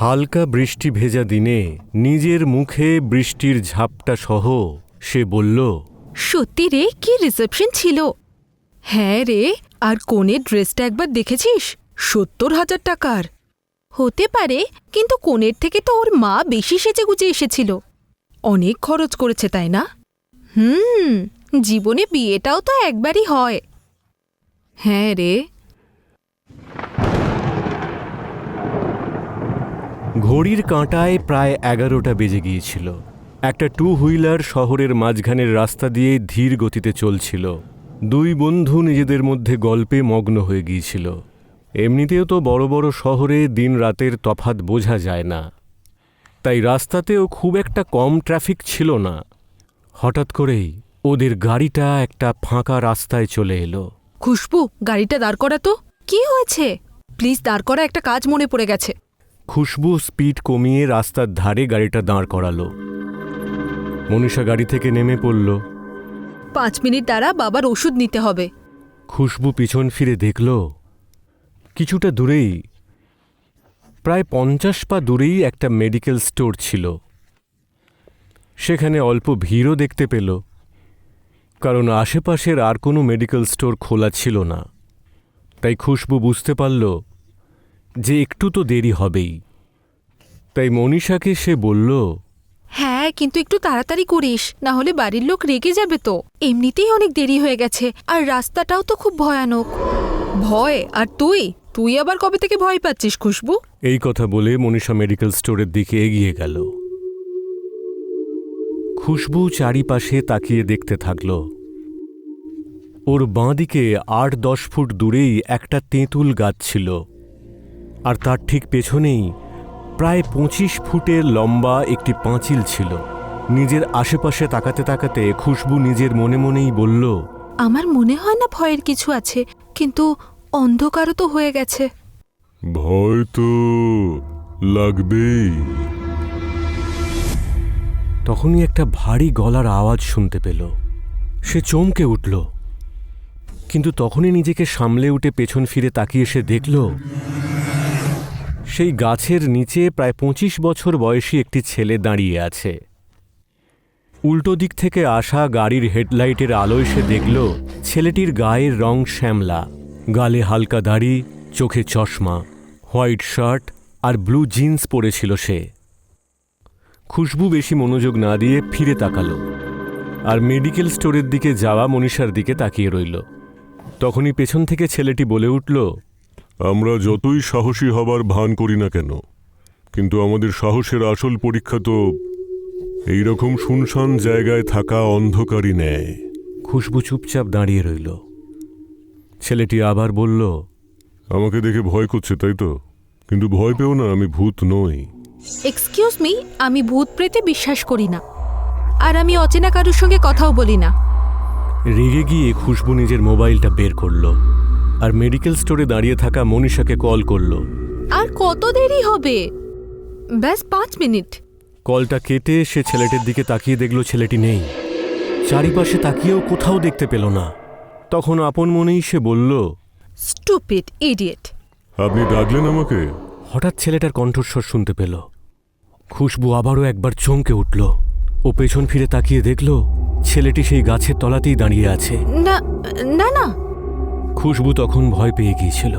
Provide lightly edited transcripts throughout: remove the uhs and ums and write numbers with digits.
হালকা বৃষ্টি ভেজা দিনে নিজের মুখে বৃষ্টির ঝাপটা সহ সে বলল, সত্যি রে, কি রিসেপশন ছিল। হ্যাঁ রে, আর কনের ড্রেসটা একবার দেখেছিস? ৭০,০০০ টাকার। হতে পারে, কিন্তু কনের থেকে তো ওর মা বেশি সেজে গুজে এসেছিল। অনেক খরচ করেছে, তাই না? জীবনে বিয়েটাও তো একবারই হয়। হ্যাঁ রে। ঘড়ির কাঁটায় প্রায় ১১টা বেজে গিয়েছিল। একটা টু হুইলার শহরের মাঝখানের রাস্তা দিয়ে ধীর গতিতে চলছিল। দুই বন্ধু নিজেদের মধ্যে গল্পে মগ্ন হয়ে গিয়েছিল। এমনিতেও তো বড় বড় শহরে দিন রাতের তফাৎ বোঝা যায় না, তাই রাস্তাতেও খুব একটা কম ট্রাফিক ছিল না। হঠাৎ করেই ওদের গাড়িটা একটা ফাঁকা রাস্তায় চলে এলো। খুশবু, গাড়িটা দাঁড় করা তো। কি হয়েছে? প্লিজ দাঁড় করা, একটা কাজ মনে পড়ে গেছে। খুশবু স্পিড কমিয়ে রাস্তার ধারে গাড়িটা দাঁড় করালো। মনীষা গাড়ি থেকে নেমে পড়ল। ৫ মিনিট দাঁড়া, বাবার ওষুধ নিতে হবে। খুশবু পিছন ফিরে দেখল, কিছুটা দূরেই, প্রায় ৫০ পা দূরেই একটা মেডিকেল স্টোর ছিল। সেখানে অল্প ভিড়ও দেখতে পেল, কারণ আশেপাশের আর কোনো মেডিকেল স্টোর খোলা ছিল না। তাই খুশবু বুঝতে পারল যে একটু তো দেরি হবেই। তাই মনীষাকে সে বলল, হ্যাঁ, কিন্তু একটু তাড়াতাড়ি করিস, না হলে বাড়ির লোক রেগে যাবে তো। এমনিতেই অনেক দেরি হয়ে গেছে, আর রাস্তাটাও তো খুব ভয়ানক। ভয়? আর তুই আবার কবে থেকে ভয় পাচ্ছিস খুশবু? এই কথা বলে মনীষা মেডিকেল স্টোরের দিকে এগিয়ে গেল। খুশবু চারিপাশে তাকিয়ে দেখতে থাকল। ওর বাঁ দিকে ৮-১০ ফুট দূরেই একটা তেঁতুল গাছ ছিল, আর তার ঠিক পেছনেই প্রায় ২৫ ফুটের লম্বা একটি পাঁচিল ছিল। নিজের আশেপাশে তাকাতে তাকাতে খুশবু নিজের মনে মনেই বলল, আমার মনে হয় না ভয়ের কিছু আছে, কিন্তু অন্ধকারও তো হয়ে গেছে। ভয় তো লাগবেই। তখনই একটা ভারী গলার আওয়াজ শুনতে পেল। সে চমকে উঠল, কিন্তু তখনই নিজেকে সামলে উঠে পেছন ফিরে তাকিয়ে সে দেখল, সেই গাছের নিচে প্রায় ২৫ বছর বয়সী একটি ছেলে দাঁড়িয়ে আছে। উল্টো দিক থেকে আসা গাড়ির হেডলাইটের আলোয় সে দেখল ছেলেটির গায়ের রং শ্যামলা, গালে হালকা দাড়ি, চোখে চশমা, হোয়াইট শার্ট আর ব্লু জিন্স পরেছিল সে। খুশবু বেশি মনোযোগ না দিয়ে ফিরে তাকালো, আর মেডিকেল স্টোরের দিকে যাওয়া মনীষার দিকে তাকিয়ে রইল। তখনই পেছন থেকে ছেলেটি বলে উঠল, আমরা যতই সাহসী হবার ভান করি না কেন, কিন্তু আমাদের সাহসের আসল পরীক্ষা তো এইরকম শুনশান জায়গায় থাকা অন্ধকারই নেয়। খুশবু চুপচাপ দাঁড়িয়ে রইল। ছেলেটি আবার বলল, আমাকে দেখে ভয় করছে তাই তো? কিন্তু ভয় পেও না, আমি ভূত নই। এক্সকিউজ মি, আমি ভূত প্রেতে বিশ্বাস করি না, আর আমি অচেনা কারোর সঙ্গে কথাও বলি না। রেগে গিয়ে খুশবু নিজের মোবাইলটা বের করল, আর মেডিকেল স্টোরে দাঁড়িয়ে থাকা মনীষাকে কল করল। আর কত দেরি হবে? ব্যাস ৫ মিনিট। কলটা কেটে সে ছেলেটির দিকে তাকিয়ে দেখল ছেলেটি নেই। চারিপাশে তাকিয়েও কোথাও দেখতে পেল না। তখন আপন মনেই সে বলল, স্টুপিড ইডিয়েট। আপনি ডাকলেন আমাকে? হঠাৎ ছেলেটার কণ্ঠস্বর শুনতে পেল। খুশবু আবারও একবার চমকে উঠল। ও পেছন ফিরে তাকিয়ে দেখল ছেলেটি সেই গাছের তলাতেই দাঁড়িয়ে আছে। না না না। খুশবু তখন ভয় পেয়ে গিয়েছিল।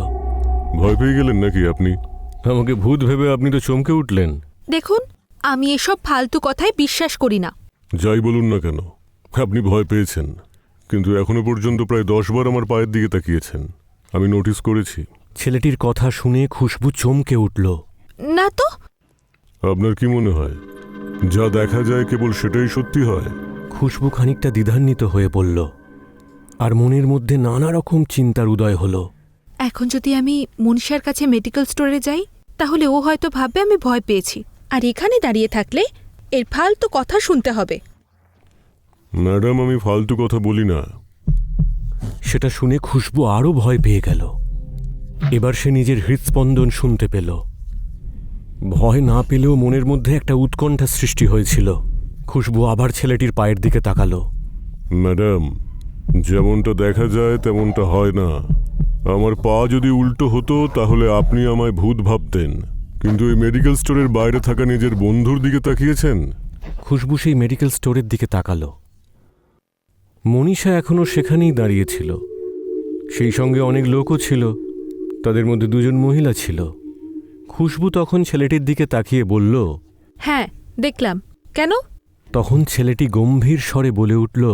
ভয় পেয়ে গেলেন নাকি আপনি? আমাকে ভূত ভেবে আপনি তো চমকে উঠলেন। দেখুন, আমি এসব ফালতু কথায় বিশ্বাস করি না। যাই বলুন না কেন, আপনি ভয় পেয়েছেন, কিন্তু এখনো পর্যন্ত প্রায় ১০ বার আমার পায়ের দিকে তাকিয়েছেন। আমি নোটিস করেছি। ছেলেটির কথা শুনে খুশবু চমকে উঠল। না তো। আপনার কি মনে হয় যা দেখা যায় কেবল সেটাই সত্যি হয়? খুশবু খানিকটা দ্বিধান্বিত হয়ে পড়ল, আর মনের মধ্যে নানা রকম চিন্তার উদয় হল। এখন যদি আমি মনীষার কাছে মেডিকেল স্টোরে যাই, তাহলে ও হয়তো ভাববে আমি ভয় পেয়েছি, আর এখানে দাঁড়িয়ে থাকলে এর ফালতু কথা শুনতে হবে। ম্যাডাম, আমি ফালতু কথা বলি না। সেটা শুনে খুশবু আরও ভয় পেয়ে গেল। এবার সে নিজের হৃৎস্পন্দন শুনতে পেল। ভয় না পেলেও মনের মধ্যে একটা উৎকণ্ঠা সৃষ্টি হয়েছিল। খুশবু আবার ছেলেটির পায়ের দিকে তাকালো। ম্যাডাম, যেমনটা দেখা যায় তেমনটা হয় না। আমার পা যদি উল্টো হতো তাহলে আপনি আমায় ভূত ভাবতেন, কিন্তু এই মেডিকেল স্টোরের বাইরে থাকা নিজের বন্ধুর দিকে তাকিয়েছেন? খুশবু সেই মেডিকেল স্টোরের দিকে তাকালো। মনীষা এখনও সেখানেই দাঁড়িয়েছিল। সেই সঙ্গে অনেক লোকও ছিল, তাদের মধ্যে দুজন মহিলা ছিল। খুশবু তখন ছেলেটির দিকে তাকিয়ে বলল, হ্যাঁ দেখলাম। কেন? তখন ছেলেটি গম্ভীর স্বরে বলে উঠল,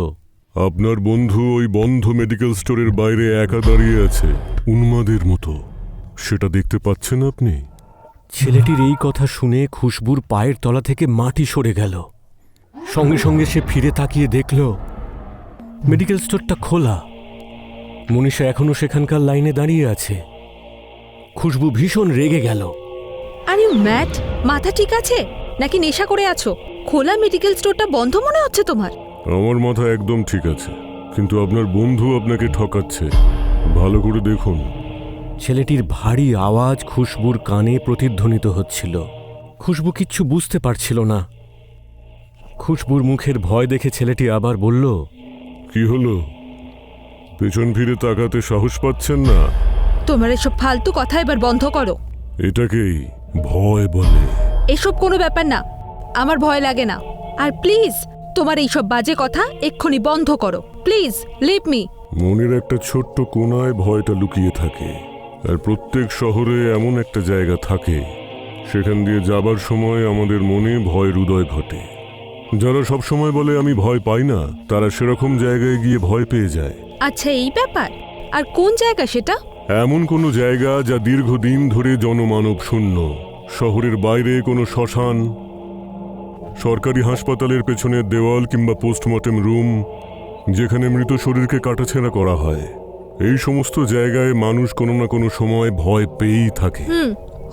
আপনার বন্ধু ওই বন্ধ মেডিকেল স্টোরের বাইরে একা দাঁড়িয়ে আছে, উন্মাদের মতো। সেটা দেখতে পাচ্ছেন আপনি? ছেলেটির এই কথা শুনে খুশবুর পায়ের তলা থেকে মাটি সরে গেল। সঙ্গে সঙ্গে সে ফিরে তাকিয়ে দেখল মেডিকেল স্টোরটা খোলা। মনীষা এখনও সেখানকার লাইনে দাঁড়িয়ে আছে। খুশবু ভীষণ রেগে গেল। Are you mad? মাথা ঠিক আছে নাকি নেশা করে আছো? খোলা মেডিকেল স্টোরটা বন্ধ মনে হচ্ছে তোমার? আমার মাথা একদম ঠিক আছে, কিন্তু আপনার বন্ধু আপনাকে ঠকাচ্ছে। ভালো করে দেখুন। ছেলেটির ভারী আওয়াজ খুশবুর কানে প্রতিধ্বনিত হচ্ছিল। খুশবু কিচ্ছু বুঝতে পারছিল না। খুশবুর মুখের ভয় দেখে ছেলেটি আবার বলল, কি হলো? পেছন ফিরে তাকাতে সাহস পাচ্ছেন না? তোমার এসব ফালতু কথা এবার বন্ধ করো। এটাকেই ভয় বলে। এসব কোনো ব্যাপার না, আমার ভয় লাগে না। আর প্লিজ তোমার এইসব বাজে কথা এক্ষুনি বন্ধ করো। Please leave me. মনের একটা ছোট্ট কোণায় ভয়টা লুকিয়ে থাকে, আর প্রত্যেক শহরে এমন একটা জায়গা থাকে সেখান দিয়ে যাবার সময় আমাদের মনে ভয়ের উদয় ঘটে। যারা সব সময় বলে আমি ভয় পাই না, তারা সেরকম জায়গায় গিয়ে ভয় পেয়ে যায়। আচ্ছা এই ব্যাপার। আর কোন জায়গা সেটা? এমন কোনো জায়গা যা দীর্ঘদিন ধরে জনমানব শূন্য। শহরের বাইরে কোনো শ্মশান, সরকারি হাসপাতালের পেছনের দেওয়াল কিংবা পোস্টমর্টেম রুম, যেখানে মৃত শরীরকে কাটাছেঁড়া করা হয়। এই সমস্ত জায়গায় মানুষ কোনো না কোনো সময় ভয় পেয়েই থাকে।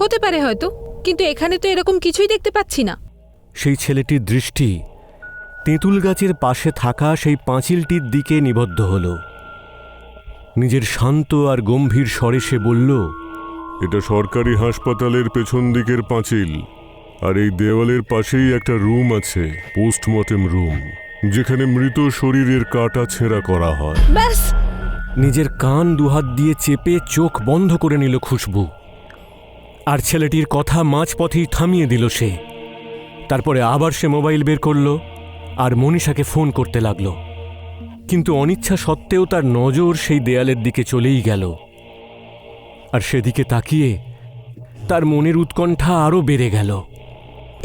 হতে পারে হয়তো, কিন্তু এখানে তো এরকম কিছুই দেখতে পাচ্ছি না। সেই ছেলেটির দৃষ্টি তেঁতুল গাছের পাশে থাকা সেই পাঁচিলটির দিকে নিবদ্ধ হল। নিজের শান্ত আর গম্ভীর স্বরে সে বলল, এটা সরকারি হাসপাতালের পেছন দিকের পাঁচিল, আর এই দেওয়ালের পাশেই একটা রুম আছে, পোস্টমর্টেম রুম, যেখানে মৃত শরীরের কাটা ছেঁড়া করা হয়। ব্যাস। নিজের কান দুহাত দিয়ে চেপে চোখ বন্ধ করে নিল খুশবু। আর ছেলেটির কথা মাঝপথেই থামিয়ে দিল সে। তারপরে আবার সে মোবাইল বের করল আর মনীষাকে ফোন করতে লাগলো। কিন্তু অনিচ্ছা সত্ত্বেও তার নজর সেই দেয়ালের দিকে চলেই গেল। আর সেদিকে তাকিয়ে তার মনের উৎকণ্ঠা আরও বেড়ে গেল।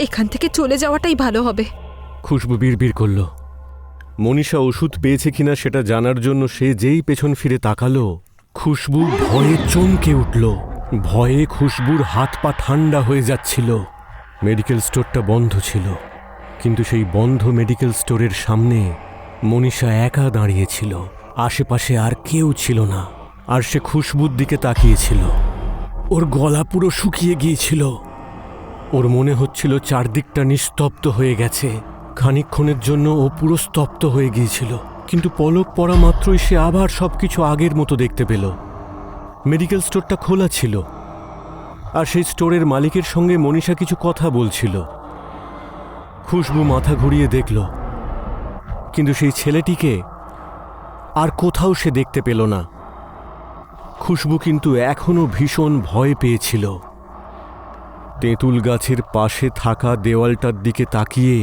এখান থেকে চলে যাওয়াটাই ভালো হবে। খুশবু বিড়বিড় করল। মনীষা ওষুধ পেয়েছে কিনা সেটা জানার জন্য সে যেই পেছন ফিরে তাকালো, খুশবু ভয়ে চমকে উঠল। ভয়ে খুশবুর হাত পা ঠান্ডা হয়ে যাচ্ছিল। মেডিকেল স্টোরটা বন্ধ ছিল, কিন্তু সেই বন্ধ মেডিকেল স্টোরের সামনে মনীষা একা দাঁড়িয়েছিল। আশেপাশে আর কেউ ছিল না। আর সে খুশবুর দিকে তাকিয়েছিল। ওর গলা পুরো শুকিয়ে গিয়েছিল। ওর মনে হচ্ছিল চারদিকটা নিস্তব্ধ হয়ে গেছে। খানিকক্ষণের জন্য ও পুরো স্তব্ধ হয়ে গিয়েছিল, কিন্তু পলক পড়া মাত্রই সে আবার সবকিছু আগের মতো দেখতে পেল। মেডিকেল স্টোরটা খোলা ছিল, আর সেই স্টোরের মালিকের সঙ্গে মনীষা কিছু কথা বলছিল। খুশবু মাথা ঘুরিয়ে দেখল, কিন্তু সেই ছেলেটিকে আর কোথাও সে দেখতে পেল না। খুশবু কিন্তু এখনো ভীষণ ভয় পেয়েছিল। তেঁতুল গাছের পাশে থাকা দেওয়ালটার দিকে তাকিয়ে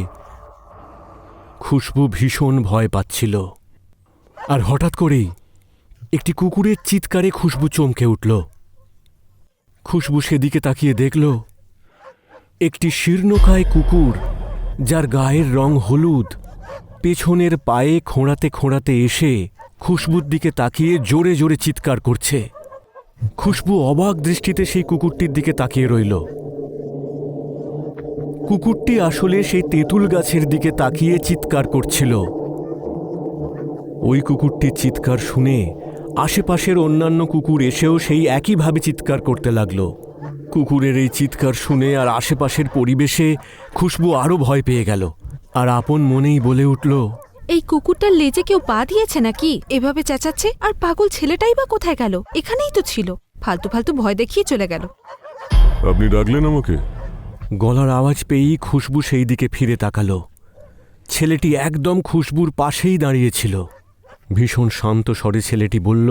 খুশবু ভীষণ ভয় পাচ্ছিল। আর হঠাৎ করেই একটি কুকুরের চিৎকারে খুশবু চমকে উঠল। খুশবু সেদিকে তাকিয়ে দেখল একটি শীর্ণকায় কুকুর, যার গায়ের রং হলুদ, পেছনের পায়ে খোঁড়াতে খোঁড়াতে এসে খুশবুর দিকে তাকিয়ে জোরে জোরে চিৎকার করছে। খুশবু অবাক দৃষ্টিতে সেই কুকুরটির দিকে তাকিয়ে রইল। কুকুরটি আসলে সেই তেঁতুল গাছের দিকে তাকিয়ে চিৎকার করছিল। ওই কুকুরটির চিৎকার শুনে আশেপাশের অন্যান্য কুকুর এসেও সেই একইভাবে চিৎকার করতে লাগলো। কুকুরের এই চিৎকার শুনে আর আশেপাশের পরিবেশে খুশবু আরও ভয় পেয়ে গেল। আর আপন মনেই বলে উঠল, এই কুকুরটার লেজে কেউ পা দিয়েছে নাকি? এভাবে চেঁচাচ্ছে। আর পাগল ছেলেটাই বা কোথায় গেল? এখানেই তো ছিল। ফালতু ফালতু ভয় দেখিয়ে চলে গেল। আপনি ডাকলেন আমাকে? গলার আওয়াজ পেয়েই খুশবু সেই দিকে ফিরে তাকালো। ছেলেটি একদম খুশবুর পাশেই দাঁড়িয়েছিল। ভীষণ শান্ত স্বরে ছেলেটি বলল,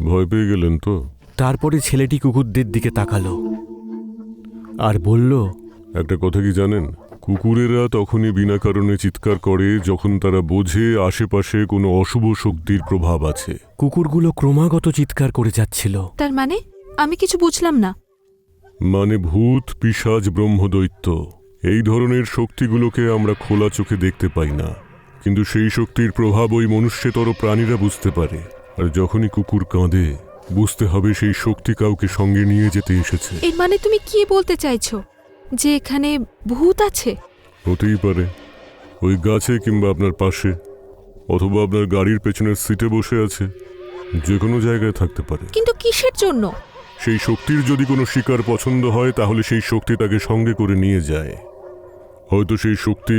ভয় পেয়ে গেলেন তো? তারপরে ছেলেটি কুকুরদের দিকে তাকালো। আর বলল, একটা কথা কি জানেন, কুকুরেরা তখনই বিনা কারণে চিৎকার করে যখন তারা বোঝে আশেপাশে কোনো অশুভ শক্তির প্রভাব আছে। কুকুরগুলো ক্রমাগত চিৎকার করে যাচ্ছিল। তার মানে আমি কিছু বুঝলাম না। মানে ভূত, পিশাচ, ব্রহ্মদৈত্য এই ধরনের শক্তিগুলোকে আমরা খোলা চোখে দেখতে পাই না, কিন্তু সেই শক্তির প্রভাব ওই মনুষ্যতর প্রাণীরা বুঝতে পারে। আর যখনই কুকুর কাঁদে, বুঝতে হবে সেই শক্তি কাউকে সঙ্গে নিয়ে যেতে এসেছে। এর মানে তুমি কি বলতে চাইছো, যে এখানে ভূত আছে? হতেই পারে ওই গাছে কিংবা আপনার পাশে, অথবা আপনার গাড়ির পেছনের সিটে বসে আছে, যে কোনো জায়গায় থাকতে পারে। কিন্তু কিসের জন্য? সেই শক্তির যদি কোনো শিকার পছন্দ হয় তাহলে সেই শক্তি তাকে সঙ্গে করে নিয়ে যায়। হয়তো সেই শক্তি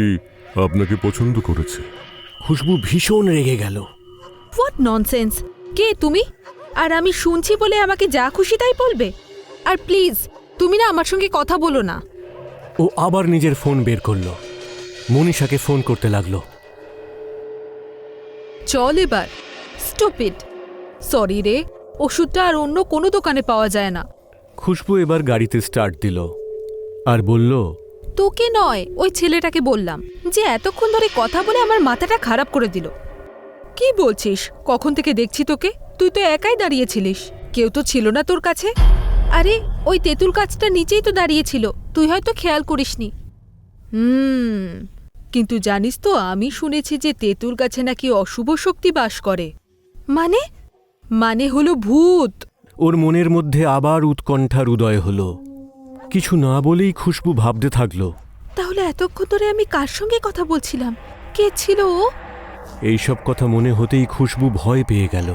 আপনাকে পছন্দ করেছে। খুশবু ভীষণ রেগে গেল। What nonsense! কে তুমি? আর আমি শুনছি বলে আমাকে যা খুশি তাই বলবে? আর প্লিজ, তুমি না আমার সঙ্গে কথা বলো না। ও আবার নিজের ফোন বের করলো, মনীষাকে ফোন করতে লাগলো। চল এবার। স্টুপিড। সরি রে, ওষুধটা আর অন্য কোনো দোকানে পাওয়া যায় না। খুশবু এবার গাড়িতে স্টার্ট দিল আর বলল, তোকে নয়, ওই ছেলেটাকে বললাম, যে এতক্ষণ ধরে কথা বলে আমার মাথাটা খারাপ করে দিল। কি বলছিস? কখন থেকে দেখছি তোকে, তুই তো একাই দাঁড়িয়েছিলিস, কেউ তো ছিল না তোর কাছে। আরে ওই তেঁতুল গাছটা নিচেই তো দাঁড়িয়েছিল, তুই হয়তো খেয়াল করিসনি। কিন্তু জানিস তো, আমি শুনেছি যে তেঁতুল গাছে নাকি অশুভ শক্তি বাস করে। মানে? মানে হলো ভূত। ওর মনের মধ্যে আবার উৎকণ্ঠার উদয় হলো। কিছু না বলেই খুশবু ভাবতে থাকলো, তাহলে এতক্ষণ ধরে আমি কার সঙ্গে কথা বলছিলাম? কে ছিল ও? এইসব কথা মনে হতেই খুশবু ভয় পেয়ে গেল।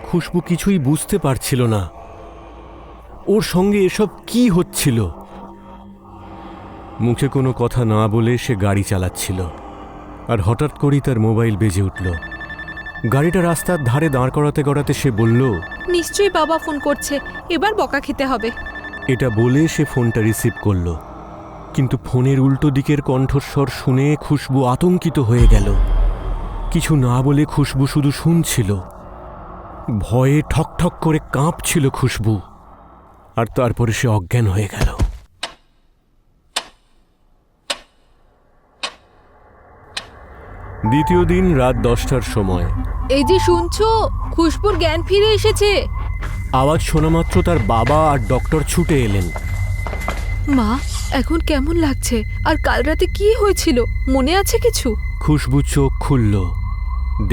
খুশবু কিছুই বুঝতে পারছিল না ওর সঙ্গে এসব কি হচ্ছিল। মুখে কোনো কথা না বলে সে গাড়ি চালাচ্ছিল, আর হঠাৎ করেই তার মোবাইল বেজে উঠল। গাড়িটা রাস্তার ধারে দাঁড় করাতে করাতে সে বলল, নিশ্চয়ই বাবা ফোন করছে, এবার বকা খেতে হবে। এটা বলে সে ফোনটা রিসিভ করল, কিন্তু ফোনের উল্টো দিকের কণ্ঠস্বর শুনে খুশবু আতঙ্কিত হয়ে গেল। কিছু না বলে খুশবু শুধু শুনছিল। ভয়ে ঠকঠক করে কাঁপছিল খুশবু, আর তারপরে সে অজ্ঞান হয়ে গেল। দ্বিতীয় দিন রাত 10টার সময়। এই যে শুনছো, খুশবুর জ্ঞান ফিরে এসেছে। আওয়াজ শোনা মাত্র তার বাবা আর ডক্টর ছুটে এলেন। মা, এখন কেমন লাগছে? আর কাল রাতে কি হয়েছিল, মনে আছে কিছু? খুশবু চোখ খুলল,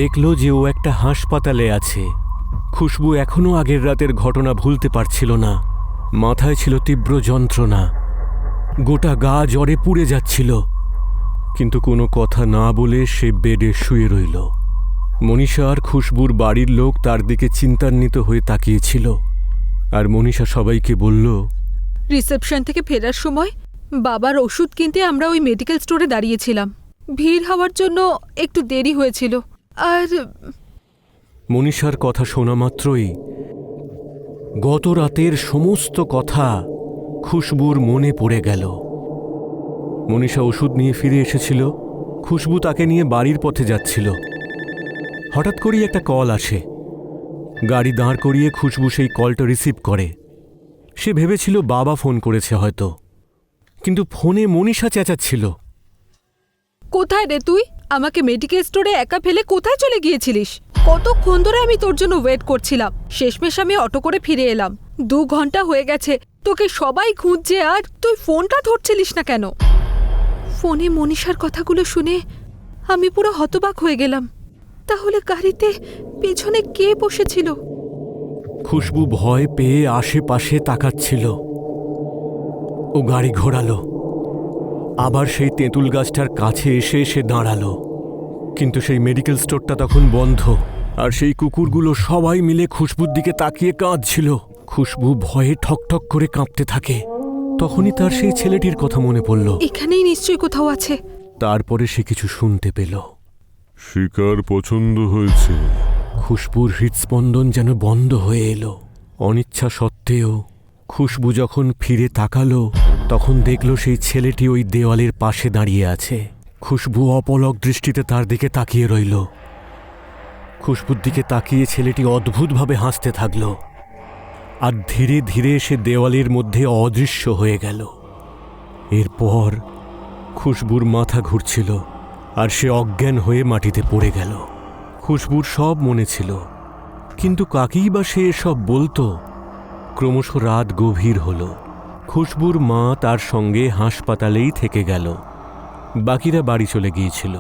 দেখল যে ও একটা হাসপাতালে আছে। খুশবু এখনো আগের রাতের ঘটনা ভুলতে পারছিল না। মাথায় ছিল তীব্র যন্ত্রণা, গোটা গা জ্বরে পুড়ে যাচ্ছিল, কিন্তু কোনো কথা না বলে সে বেডে শুয়ে রইল। মনীষা আর খুশবুর বাড়ির লোক তার দিকে চিন্তান্বিত হয়ে তাকিয়েছিল, আর মনীষা সবাইকে বলল, রিসেপশন থেকে ফেরার সময় বাবার ওষুধ কিনতে আমরা ওই মেডিকেল স্টোরে দাঁড়িয়েছিলাম। ভিড় হওয়ার জন্য একটু দেরি হয়েছিল। আর মনীষার কথা শোনা মাত্রই গত রাতের সমস্ত কথা খুশবুর মনে পড়ে গেল। মনীষা ওষুধ নিয়ে ফিরে এসেছিল, খুশবু তাকে নিয়ে বাড়ির পথে যাচ্ছিল। হঠাৎ করেই একটা কল আসে। গাড়ি দাঁড় করিয়ে খুশবু সেই কলটা রিসিভ করে। সে ভেবেছিল বাবা ফোন করেছে হয়তো, কিন্তু ফোনে মনীষা চেঁচাচ্ছিল, কোথায় রে তুই? আমাকে মেডিকেল স্টোরে একা ফেলে কোথায় চলে গিয়েছিলিস? কতক্ষণ ধরে আমি তোর জন্য ওয়েট করছিলাম। শেষমেশ আমি অটো করে ফিরে এলাম। 2 ঘন্টা হয়ে গেছে, তোকে সবাই খুঁজছে, আর তুই ফোনটা ধরছিলিস না কেন? ফোনে মনীষার কথাগুলো শুনে আমি পুরো হতবাক হয়ে গেলাম। তাহলে গাড়িতে পেছনে কে বসেছিল? খুশবু ভয় পেয়ে আশেপাশে তাকাচ্ছিল। ও গাড়ি ঘোরালো, আবার সেই তেঁতুল গাছটার কাছে এসে সে দাঁড়ালো, কিন্তু সেই মেডিকেল স্টোরটা তখন বন্ধ, আর সেই কুকুরগুলো সবাই মিলে খুশবুর দিকে তাকিয়ে কাঁদছিল। খুশবু ভয়ে ঠকঠক করে কাঁপতে থাকে। তখনই তার সেই ছেলেটির কথা মনে পড়ল। এখানেই নিশ্চয়ই কোথাও আছে। তারপরে সে কিছু শুনতে পেল। শিকার পছন্দ হয়েছে। খুশবুর হৃৎস্পন্দন যেন বন্ধ হয়ে এলো। অনিচ্ছা সত্ত্বেও খুশবু যখন ফিরে তাকালো, তখন দেখল সেই ছেলেটি ওই দেওয়ালের পাশে দাঁড়িয়ে আছে। খুশবু অপলক দৃষ্টিতে তার দিকে তাকিয়ে রইল। খুশবুর দিকে তাকিয়ে ছেলেটি অদ্ভুতভাবে হাসতে থাকল, আর ধীরে ধীরে সে দেওয়ালের মধ্যে অদৃশ্য হয়ে গেল। এরপর খুশবুর মাথা ঘুরছিল আর সে অজ্ঞান হয়ে মাটিতে পড়ে গেল। খুশবুর সব মনে ছিল, কিন্তু কাকেই বা সে এসব বলতো? ক্রমশ রাত গভীর হল। খুশবুর মা তার সঙ্গে হাসপাতালেই থেকে গেল, বাকিরা বাড়ি চলে গিয়েছিল।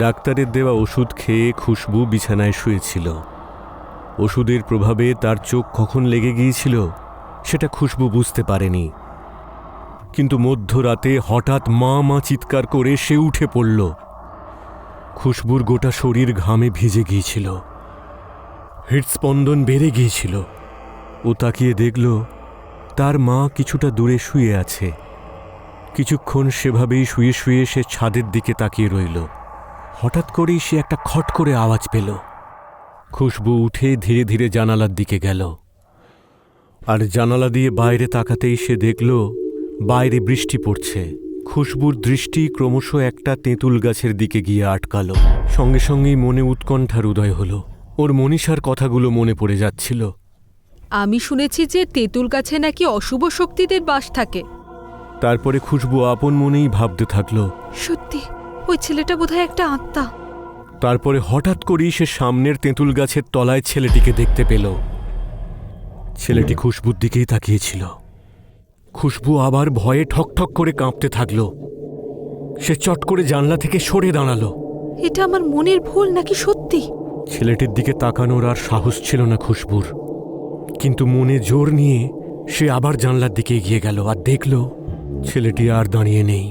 ডাক্তারের দেওয়া ওষুধ খেয়ে খুশবু বিছানায় শুয়েছিল। ওষুধের প্রভাবে তার চোখ কখন লেগে গিয়েছিল সেটা খুশবু বুঝতে পারেনি, কিন্তু মধ্যরাতে হঠাৎ মা মা চিৎকার করে সে উঠে পড়ল। খুশবুর গোটা শরীর ঘামে ভিজে গিয়েছিল, হৃৎস্পন্দন বেড়ে গিয়েছিল। ও তাকিয়ে দেখল তার মা কিছুটা দূরে শুয়ে আছে। কিছুক্ষণ সেভাবেই শুয়ে শুয়ে সে ছাদের দিকে তাকিয়ে রইল। হঠাৎ করেই সে একটা খট করে আওয়াজ পেল। খুশবু উঠে ধীরে ধীরে জানালার দিকে গেল, আর জানালা দিয়ে বাইরে তাকাতেই সে দেখল বাইরে বৃষ্টি পড়ছে। খুশবুর দৃষ্টি ক্রমশ একটা তেঁতুল গাছের দিকে গিয়ে আটকাল। সঙ্গে সঙ্গেই মনে উৎকণ্ঠার উদয় হল। ওর মনীষার কথাগুলো মনে পড়ে যাচ্ছিল। আমি শুনেছি যে তেঁতুল গাছে নাকি অশুভ শক্তিদের বাস থাকে। তারপরে খুশবু আপন মনেই ভাবতে থাকল, সত্যি ওই ছেলেটা বোধহয় একটা আত্মা। তারপরে হঠাৎ করেই সে সামনের তেঁতুল গাছের তলায় ছেলেটিকে দেখতে পেল। ছেলেটি খুশবুর দিকেই তাকিয়েছিল। খুশবু আবার ভয়ে ঠকঠক করে কাঁপতে থাকল। সে চট করে জানলা থেকে সরে দাঁড়ালো। এটা আমার মনের ভুল নাকি সত্যি? ছেলেটির দিকে তাকানোর আর সাহস ছিল না খুশবুর, কিন্তু মনে জোর নিয়ে সে আবার জানলার দিকে এগিয়ে গেল আর দেখল ছেলেটি আর দাঁড়িয়ে নেই।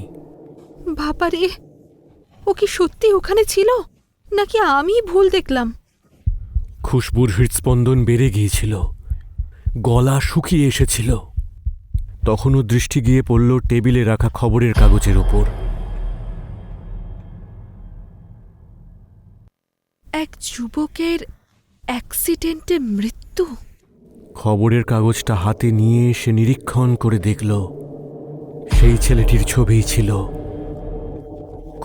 বাবারে, ও কি সত্যি ওখানে ছিল নাকি আমি ভুল দেখলাম? খুশবুর হৃৎস্পন্দন বেড়ে গিয়েছিল, গলা শুকিয়ে এসেছিল। তখনও দৃষ্টি গিয়ে পড়ল টেবিলে রাখা খবরের কাগজের ওপর। এক যুবকের অ্যাক্সিডেন্টে মৃত্যু। খবরের কাগজটা হাতে নিয়ে সে নিরীক্ষণ করে দেখল সেই ছেলেটির ছবিই ছিল।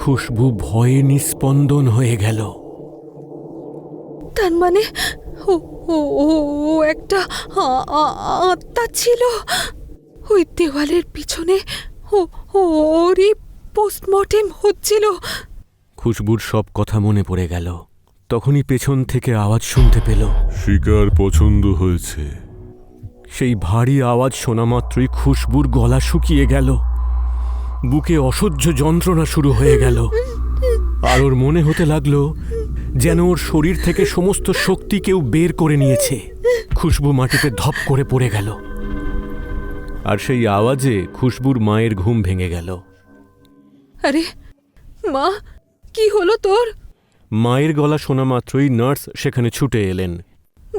খুশবু ভয়ে নিস্পন্দন হয়ে গেল। তার মানে ও ও ও ও একটা আত্মা ছিল। ওই দেওয়ালের পিছনে ওরই পোস্টমর্টেম হচ্ছিল। খুশবুর সব কথা মনে পড়ে গেল। তখনই পেছন থেকে আওয়াজ শুনতে পেল। শিকার পছন্দ হয়েছে। সেই ভারী আওয়াজ শোনা মাত্রই খুশবুর গলা শুকিয়ে গেল, বুকে অসহ্য যন্ত্রণা শুরু হয়ে গেল। আর ওর মনে হতে লাগলো যেন ওর শরীর থেকে সমস্ত শক্তি কেউ বের করে নিয়েছে। খুশবু মাটিতে ধপ করে পড়ে গেল, আর সেই আওয়াজে খুশবুর মায়ের ঘুম ভেঙে গেল। আরে মা, কি হলো তোর? মায়ের গলা শোনা মাত্রই নার্স সেখানে ছুটে এলেন।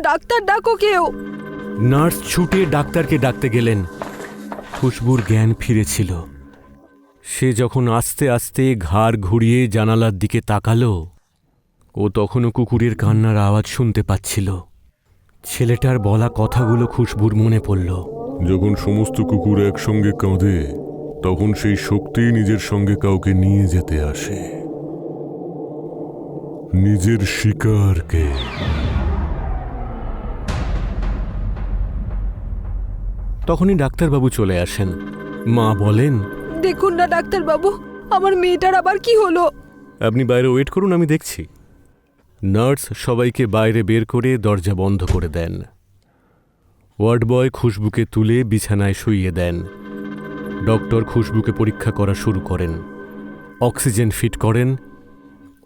ডাক্তার ডাকো কেউ। নার্স ছুটে ডাক্তারকে ডাকতে গেলেন। খুশবুর জ্ঞান ফিরেছিল। সে যখন আস্তে আস্তে ঘাড় ঘুরিয়ে জানালার দিকে তাকালো, ও তখনও কুকুরের কান্নার আওয়াজ শুনতে পাচ্ছিল। ছেলেটার বলা কথাগুলো খুশবুর মনে পড়ল। যখন সমস্ত কুকুর একসঙ্গে কাঁদে তখন সেই শক্তি নিজের সঙ্গে কাউকে নিয়ে যেতে আসে, নিজের শিকারকে। তখনই ডাক্তারবাবু চলে আসেন। মা বলেন, দেখুন না ডাক্তারবাবু, আমার মেয়েটার আবার কি হলো? আপনি বাইরে ওয়েট করুন, আমি দেখছি। নার্স সবাইকে বাইরে বের করে দরজা বন্ধ করে দেন। ওয়ার্ড বয় খুশবুকে তুলে বিছানায় শুইয়ে দেন। ডক্টর খুশবুকে পরীক্ষা করা শুরু করেন, অক্সিজেন ফিট করেন।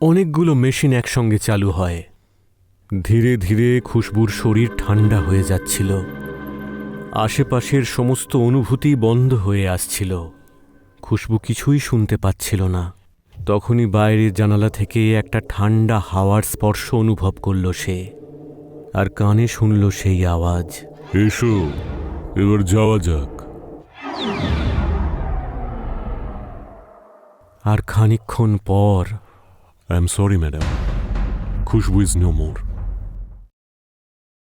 অনেকগুলো মেশিন একসঙ্গে চালু হয়। ধীরে ধীরে খুশবুর শরীর ঠান্ডা হয়ে যাচ্ছিল। আশেপাশের সমস্ত অনুভূতি বন্ধ হয়ে আসছিল। খুশবু কিছুই শুনতে পাচ্ছিল না। তখনই বাইরের জানালা থেকে একটা ঠান্ডা হাওয়ার স্পর্শ অনুভব করল সে, আর কানে শুনল সেই আওয়াজ, এসো এবার যাওয়া যাক। আর খানিকক্ষণ পর, I am sorry madam, Khushbu is no more.